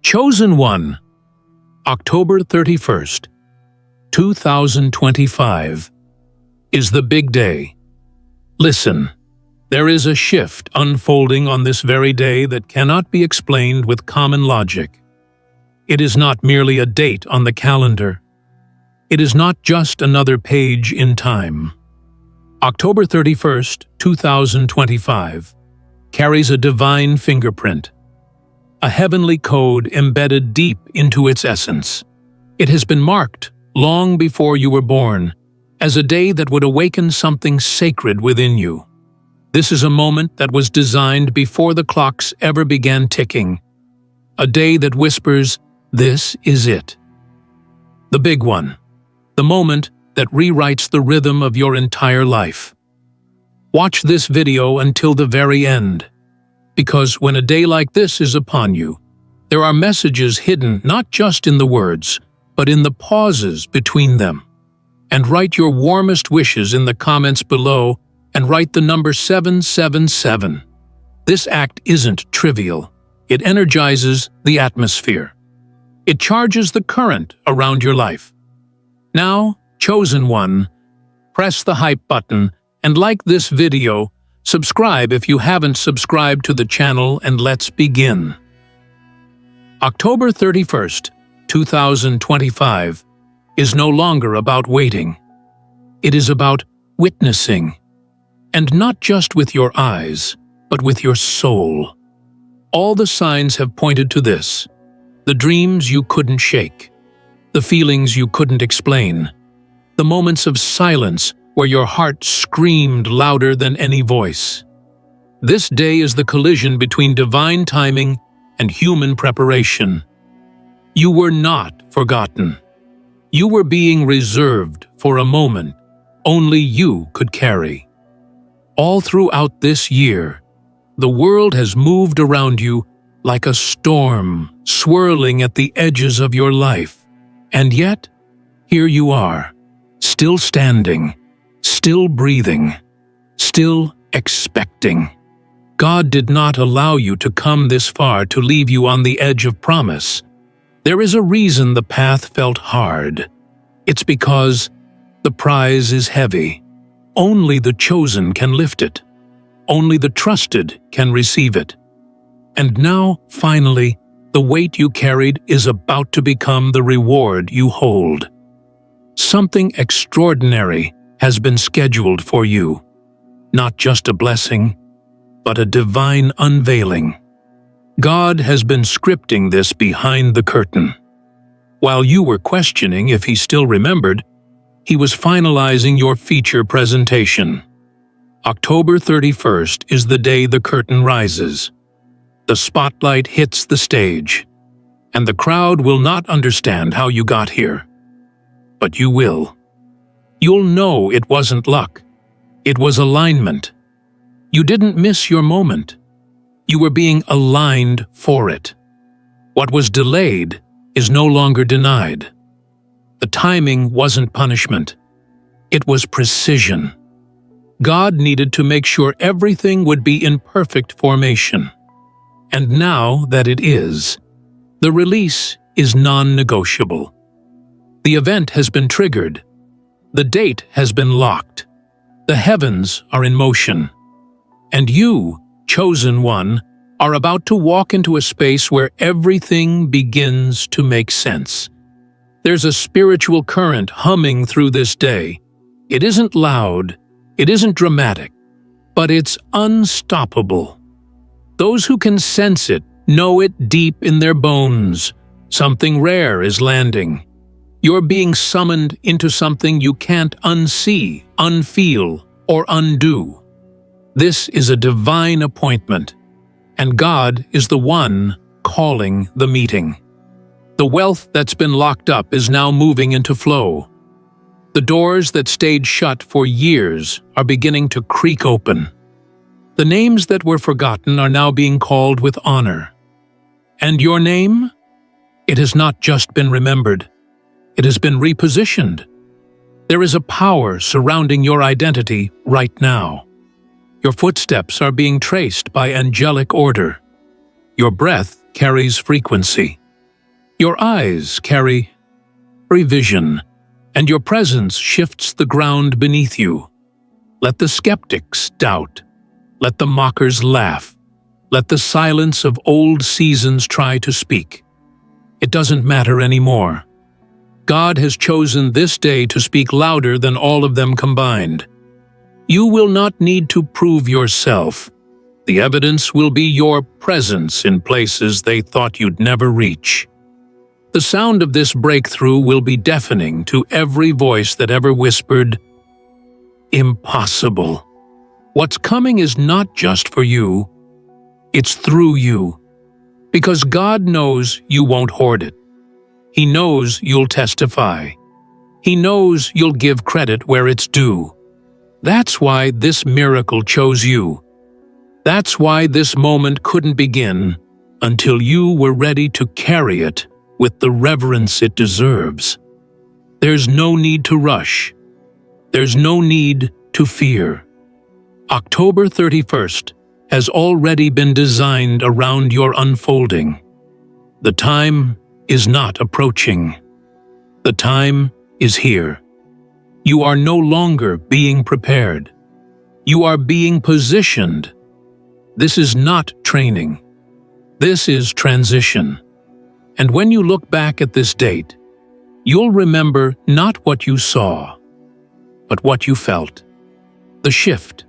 Chosen One, October 31st, 2025, is the big day. Listen, there is a shift unfolding on this very day that cannot be explained with common logic. It is not merely a date on the calendar. It is not just another page in time. October 31st, 2025, carries a divine fingerprint, a heavenly code embedded deep into its essence. It has been marked, long before you were born, as a day that would awaken something sacred within you. This is a moment that was designed before the clocks ever began ticking. A day that whispers, "This is it." The big one. The moment that rewrites the rhythm of your entire life. Watch this video until the very end. Because when a day like this is upon you, there are messages hidden not just in the words, but in the pauses between them. And write your warmest wishes in the comments below and write the number 777. This act isn't trivial. It energizes the atmosphere. It charges the current around your life. Now, Chosen One, press the hype button and like this video. Subscribe if you haven't subscribed to the channel, and let's begin. October 31st, 2025 is no longer about waiting. It is about witnessing. And not just with your eyes, but with your soul. All the signs have pointed to this. The dreams you couldn't shake. The feelings you couldn't explain. The moments of silence where your heart screamed louder than any voice. This day is the collision between divine timing and human preparation. You were not forgotten. You were being reserved for a moment only you could carry. All throughout this year, the world has moved around you like a storm swirling at the edges of your life. And yet, here you are, still standing, still breathing, still expecting. God did not allow you to come this far to leave you on the edge of promise. There is a reason the path felt hard. It's because the prize is heavy. Only the chosen can lift it. Only the trusted can receive it. And now, finally, the weight you carried is about to become the reward you hold. Something extraordinary has been scheduled for you. Not just a blessing, but a divine unveiling. God has been scripting this behind the curtain. While you were questioning if he still remembered, he was finalizing your feature presentation. October 31st is the day the curtain rises. The spotlight hits the stage, and the crowd will not understand how you got here. But you will. You'll know it wasn't luck. It was alignment. You didn't miss your moment. You were being aligned for it. What was delayed is no longer denied. The timing wasn't punishment. It was precision. God needed to make sure everything would be in perfect formation. And now that it is, the release is non-negotiable. The event has been triggered. The date has been locked. The heavens are in motion. And you, Chosen One, are about to walk into a space where everything begins to make sense. There's a spiritual current humming through this day. It isn't loud, it isn't dramatic, but it's unstoppable. Those who can sense it know it deep in their bones. Something rare is landing. You're being summoned into something you can't unsee, unfeel, or undo. This is a divine appointment, and God is the one calling the meeting. The wealth that's been locked up is now moving into flow. The doors that stayed shut for years are beginning to creak open. The names that were forgotten are now being called with honor. And your name? It has not just been remembered. It has been repositioned. There is a power surrounding your identity right now. Your footsteps are being traced by angelic order. Your breath carries frequency. Your eyes carry vision, and your presence shifts the ground beneath you. Let the skeptics doubt. Let the mockers laugh. Let the silence of old seasons try to speak. It doesn't matter anymore. God has chosen this day to speak louder than all of them combined. You will not need to prove yourself. The evidence will be your presence in places they thought you'd never reach. The sound of this breakthrough will be deafening to every voice that ever whispered, "Impossible." What's coming is not just for you, it's through you. Because God knows you won't hoard it. He knows you'll testify. He knows you'll give credit where it's due. That's why this miracle chose you. That's why this moment couldn't begin until you were ready to carry it with the reverence it deserves. There's no need to rush. There's no need to fear. October 31st has already been designed around your unfolding. The time is not approaching. The time is here. You are no longer being prepared. You are being positioned. This is not training. This is transition. And when you look back at this date, you'll remember not what you saw, but what you felt. The shift,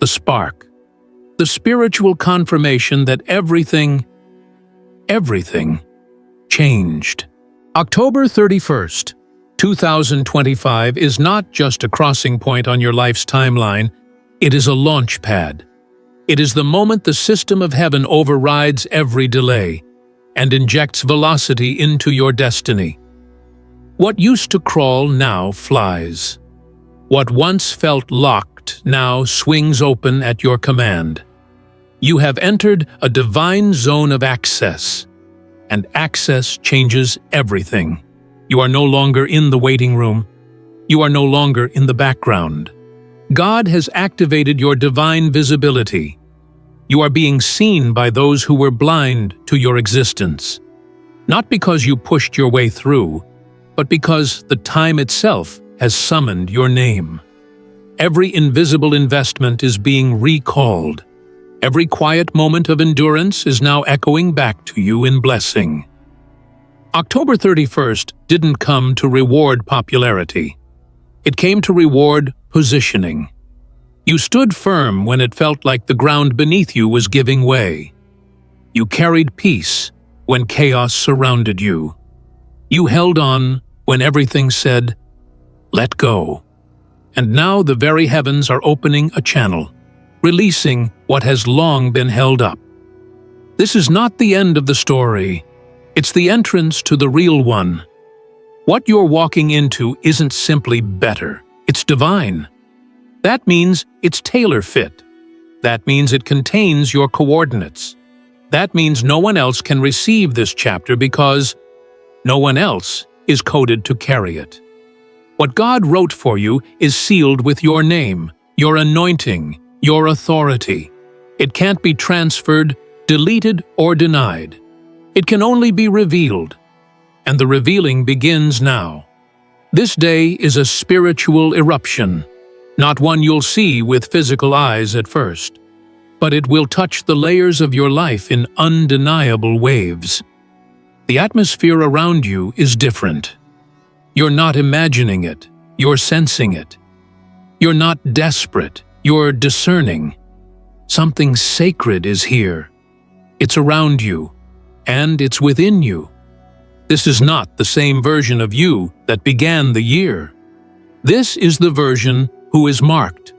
the spark, the spiritual confirmation that everything changed. October 31st, 2025 is not just a crossing point on your life's timeline, it is a launch pad. It is the moment the system of heaven overrides every delay and injects velocity into your destiny. What used to crawl now flies. What once felt locked now swings open at your command. You have entered a divine zone of access, and access changes everything. You are no longer in the waiting room. You are no longer in the background. God has activated your divine visibility. You are being seen by those who were blind to your existence. Not because you pushed your way through, but because the time itself has summoned your name. Every invisible investment is being recalled. Every quiet moment of endurance is now echoing back to you in blessing. October 31st didn't come to reward popularity. It came to reward positioning. You stood firm when it felt like the ground beneath you was giving way. You carried peace when chaos surrounded you. You held on when everything said, "Let go." And now the very heavens are opening a channel, releasing what has long been held up. This is not the end of the story. It's the entrance to the real one. What you're walking into isn't simply better, it's divine. That means it's tailor-fit. That means it contains your coordinates. That means no one else can receive this chapter because no one else is coded to carry it. What God wrote for you is sealed with your name, your anointing, your authority. It can't be transferred, deleted, or denied. It can only be revealed. And the revealing begins now. This day is a spiritual eruption, not one you'll see with physical eyes at first, but it will touch the layers of your life in undeniable waves. The atmosphere around you is different. You're not imagining it, you're sensing it. You're not desperate, you're discerning. Something sacred is here. It's around you, and it's within you. This is not the same version of you that began the year. This is the version who is marked.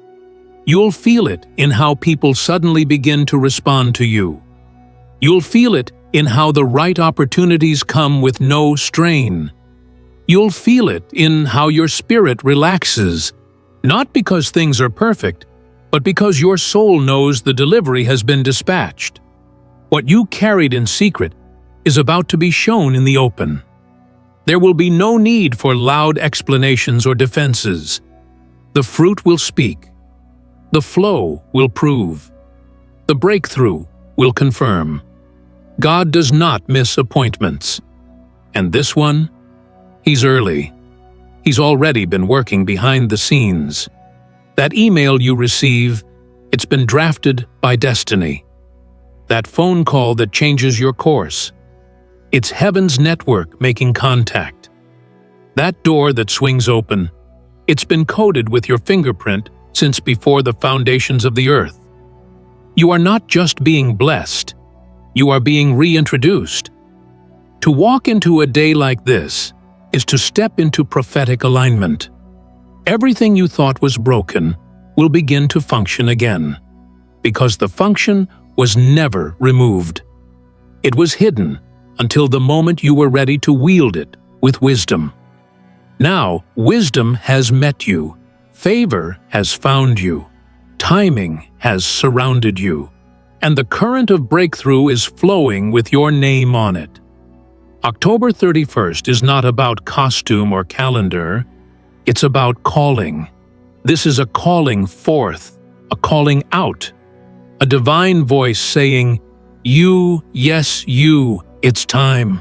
You'll feel it in how people suddenly begin to respond to you. You'll feel it in how the right opportunities come with no strain. You'll feel it in how your spirit relaxes, not because things are perfect, but because your soul knows the delivery has been dispatched. What you carried in secret is about to be shown in the open. There will be no need for loud explanations or defenses. The fruit will speak. The flow will prove. The breakthrough will confirm. God does not miss appointments. And this one? He's early. He's already been working behind the scenes. That email you receive, it's been drafted by destiny. That phone call that changes your course, it's heaven's network making contact. That door that swings open, it's been coded with your fingerprint since before the foundations of the earth. You are not just being blessed, you are being reintroduced. To walk into a day like this is to step into prophetic alignment. Everything you thought was broken will begin to function again, because the function was never removed. It was hidden until the moment you were ready to wield it with wisdom. Now, wisdom has met you, favor has found you, timing has surrounded you, and the current of breakthrough is flowing with your name on it. October 31st is not about costume or calendar, it's about calling. This is a calling forth, a calling out, a divine voice saying, "You, yes, you, it's time."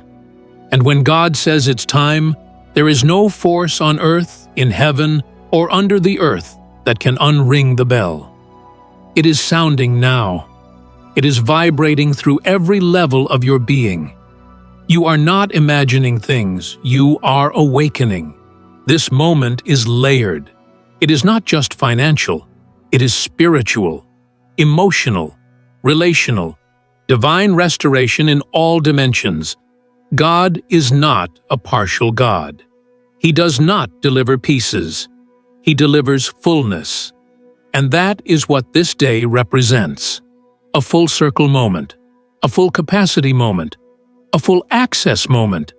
And when God says it's time, there is no force on earth, in heaven, or under the earth that can unring the bell. It is sounding now. It is vibrating through every level of your being. You are not imagining things, you are awakening. This moment is layered. It is not just financial, it is spiritual, emotional, relational, divine restoration in all dimensions. God is not a partial God. He does not deliver pieces. He delivers fullness. And that is what this day represents. A full circle moment, a full capacity moment, a full access moment.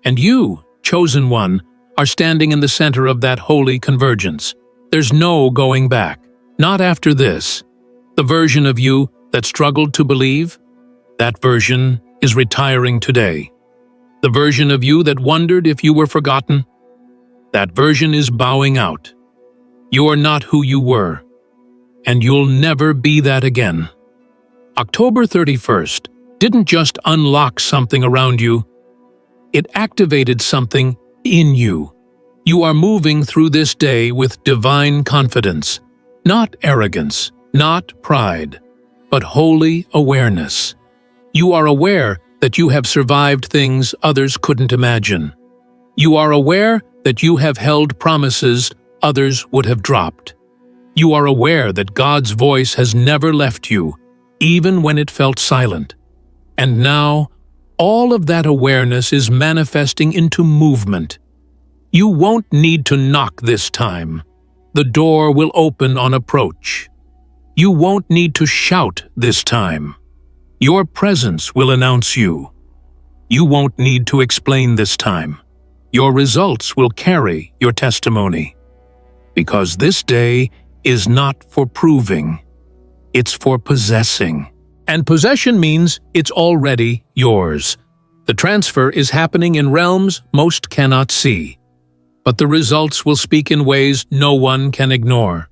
And you, chosen one, are standing in the center of that holy convergence. There's no going back. Not after this. The version of you that struggled to believe, that version is retiring today. The version of you that wondered if you were forgotten, that version is bowing out. You are not who you were, and you'll never be that again. October 31st didn't just unlock something around you, it activated something in you. You are moving through this day with divine confidence, not arrogance, not pride, but holy awareness. You are aware that you have survived things others couldn't imagine. You are aware that you have held promises others would have dropped. You are aware that God's voice has never left you, even when it felt silent. And now, all of that awareness is manifesting into movement. You won't need to knock this time. The door will open on approach. You won't need to shout this time. Your presence will announce you. You won't need to explain this time. Your results will carry your testimony. Because this day is not for proving, it's for possessing. And possession means it's already yours. The transfer is happening in realms most cannot see, but the results will speak in ways no one can ignore.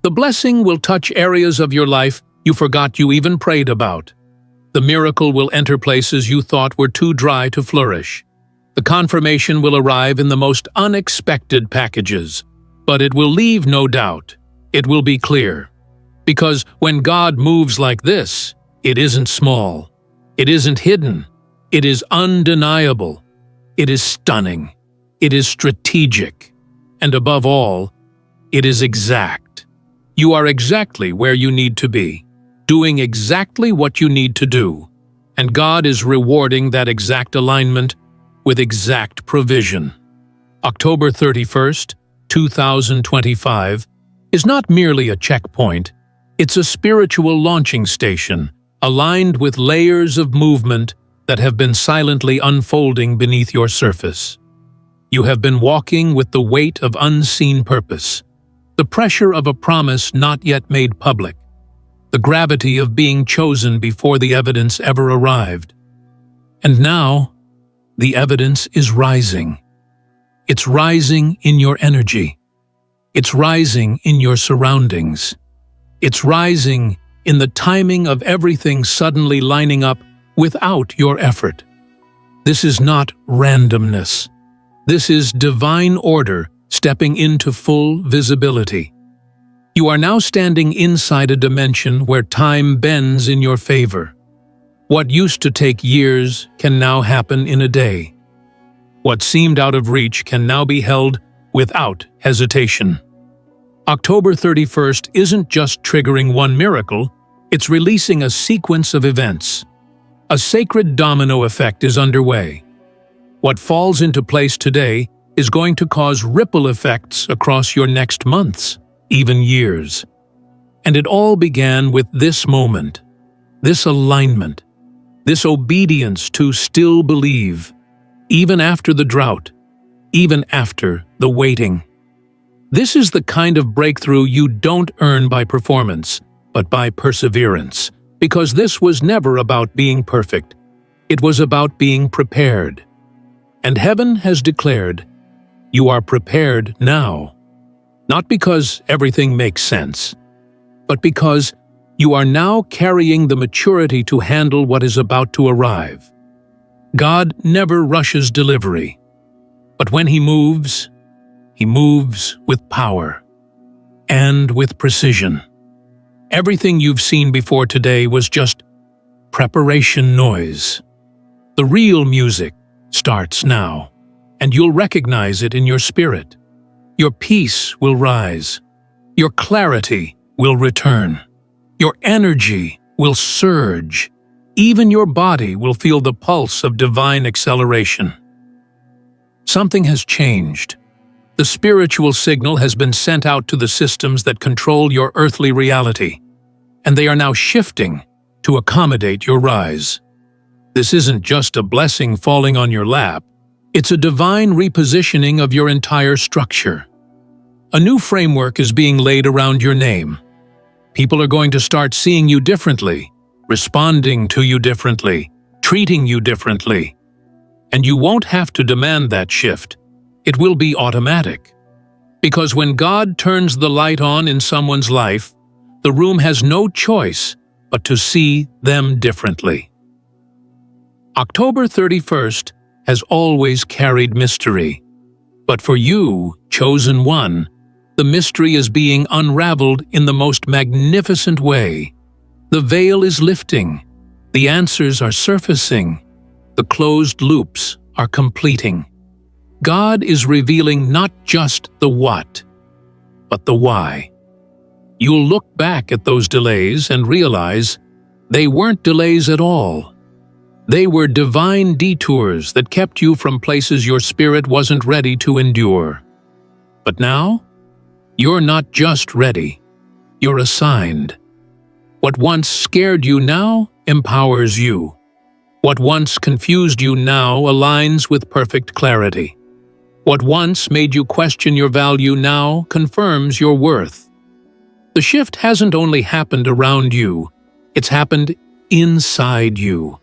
The blessing will touch areas of your life you forgot you even prayed about. The miracle will enter places you thought were too dry to flourish. The confirmation will arrive in the most unexpected packages, but it will leave no doubt. It will be clear. Because when God moves like this, it isn't small. It isn't hidden. It is undeniable. It is stunning. It is strategic. And above all, it is exact. You are exactly where you need to be, doing exactly what you need to do. And God is rewarding that exact alignment with exact provision. October 31st, 2025 is not merely a checkpoint, it's a spiritual launching station, aligned with layers of movement that have been silently unfolding beneath your surface. You have been walking with the weight of unseen purpose, the pressure of a promise not yet made public, the gravity of being chosen before the evidence ever arrived. And now, the evidence is rising. It's rising in your energy. It's rising in your surroundings. It's rising in the timing of everything suddenly lining up without your effort. This is not randomness. This is divine order stepping into full visibility. You are now standing inside a dimension where time bends in your favor. What used to take years can now happen in a day. What seemed out of reach can now be held without hesitation. October 31st isn't just triggering one miracle, it's releasing a sequence of events. A sacred domino effect is underway. What falls into place today is going to cause ripple effects across your next months, even years. And it all began with this moment, this alignment, this obedience to still believe, even after the drought, even after the waiting. This is the kind of breakthrough you don't earn by performance, but by perseverance, because this was never about being perfect. It was about being prepared. And heaven has declared, you are prepared now. Not because everything makes sense, but because you are now carrying the maturity to handle what is about to arrive. God never rushes delivery, but when He moves with power and with precision. Everything you've seen before today was just preparation noise. The real music starts now, and you'll recognize it in your spirit. Your peace will rise. Your clarity will return. Your energy will surge. Even your body will feel the pulse of divine acceleration. Something has changed. The spiritual signal has been sent out to the systems that control your earthly reality, and they are now shifting to accommodate your rise. This isn't just a blessing falling on your lap. It's a divine repositioning of your entire structure. A new framework is being laid around your name. People are going to start seeing you differently, responding to you differently, treating you differently. And you won't have to demand that shift. It will be automatic. Because when God turns the light on in someone's life, the room has no choice but to see them differently. October 31st has always carried mystery. But for you, chosen one, the mystery is being unraveled in the most magnificent way. The veil is lifting. The answers are surfacing. The closed loops are completing. God is revealing not just the what, but the why. You'll look back at those delays and realize they weren't delays at all. They were divine detours that kept you from places your spirit wasn't ready to endure. But now, you're not just ready, you're assigned. What once scared you now empowers you. What once confused you now aligns with perfect clarity. What once made you question your value now confirms your worth. The shift hasn't only happened around you, it's happened inside you.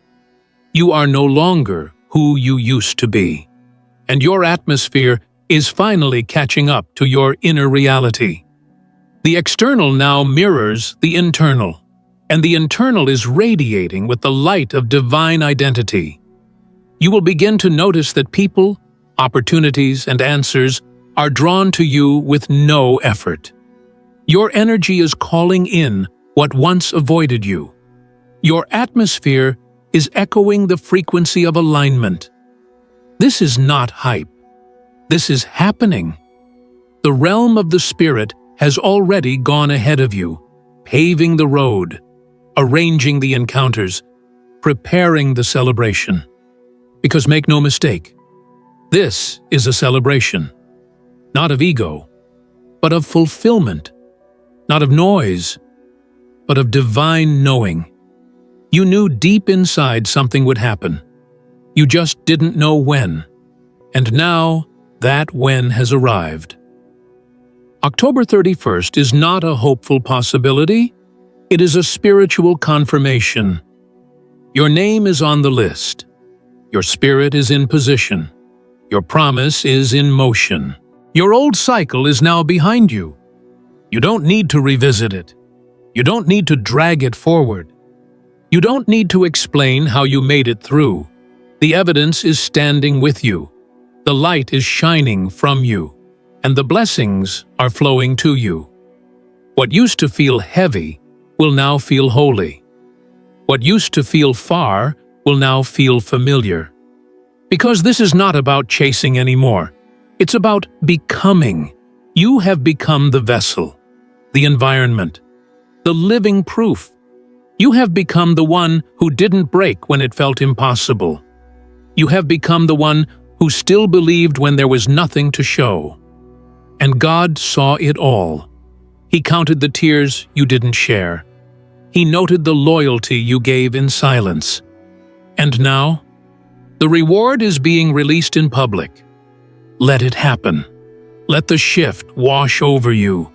You are no longer who you used to be, and your atmosphere is finally catching up to your inner reality. The external now mirrors the internal, and the internal is radiating with the light of divine identity. You will begin to notice that people, opportunities, and answers are drawn to you with no effort. Your energy is calling in what once avoided you. Your atmosphere is echoing the frequency of alignment. This is not hype. This is happening. The realm of the spirit has already gone ahead of you, paving the road, arranging the encounters, preparing the celebration. Because make no mistake, this is a celebration, not of ego, but of fulfillment, not of noise, but of divine knowing. You knew deep inside something would happen. You just didn't know when. And now, that when has arrived. October 31st is not a hopeful possibility. It is a spiritual confirmation. Your name is on the list. Your spirit is in position. Your promise is in motion. Your old cycle is now behind you. You don't need to revisit it. You don't need to drag it forward. You don't need to explain how you made it through. The evidence is standing with you. The light is shining from you, and the blessings are flowing to you. What used to feel heavy will now feel holy. What used to feel far will now feel familiar. Because this is not about chasing anymore. It's about becoming. You have become the vessel, the environment, the living proof. You have become the one who didn't break when it felt impossible. You have become the one who still believed when there was nothing to show. And God saw it all. He counted the tears you didn't share. He noted the loyalty you gave in silence. And now, the reward is being released in public. Let it happen. Let the shift wash over you.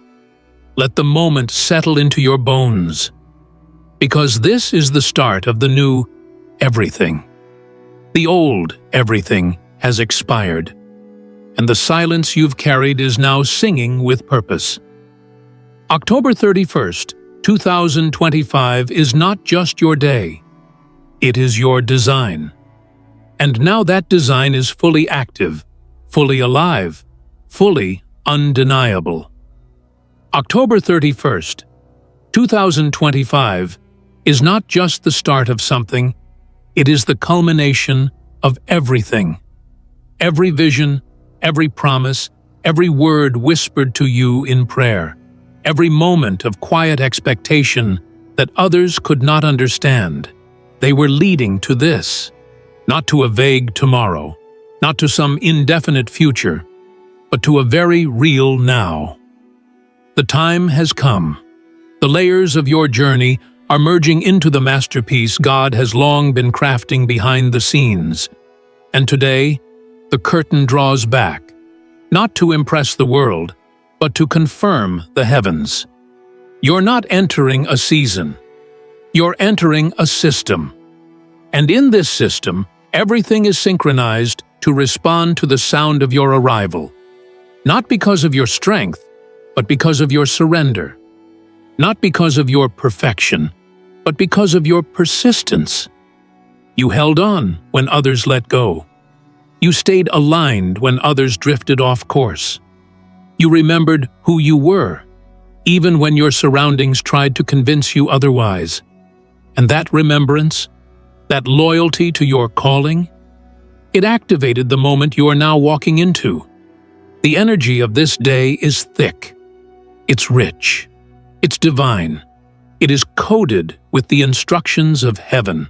Let the moment settle into your bones. Because this is the start of the new everything. The old everything has expired, and the silence you've carried is now singing with purpose. October 31st, 2025 is not just your day. It is your design. And now that design is fully active, fully alive, fully undeniable. October 31st, 2025 is not just the start of something, it is the culmination of everything. Every vision, every promise, every word whispered to you in prayer, every moment of quiet expectation that others could not understand, they were leading to this, not to a vague tomorrow, not to some indefinite future, but to a very real now. The time has come. The layers of your journey are merging into the masterpiece God has long been crafting behind the scenes. And today, the curtain draws back, not to impress the world, but to confirm the heavens. You're not entering a season. You're entering a system. And in this system, everything is synchronized to respond to the sound of your arrival. Not because of your strength, but because of your surrender. Not because of your perfection, but because of your persistence. You held on when others let go. You stayed aligned when others drifted off course. You remembered who you were, even when your surroundings tried to convince you otherwise. And that remembrance, that loyalty to your calling, it activated the moment you are now walking into. The energy of this day is thick. It's rich. It's divine. It is coded with the instructions of heaven.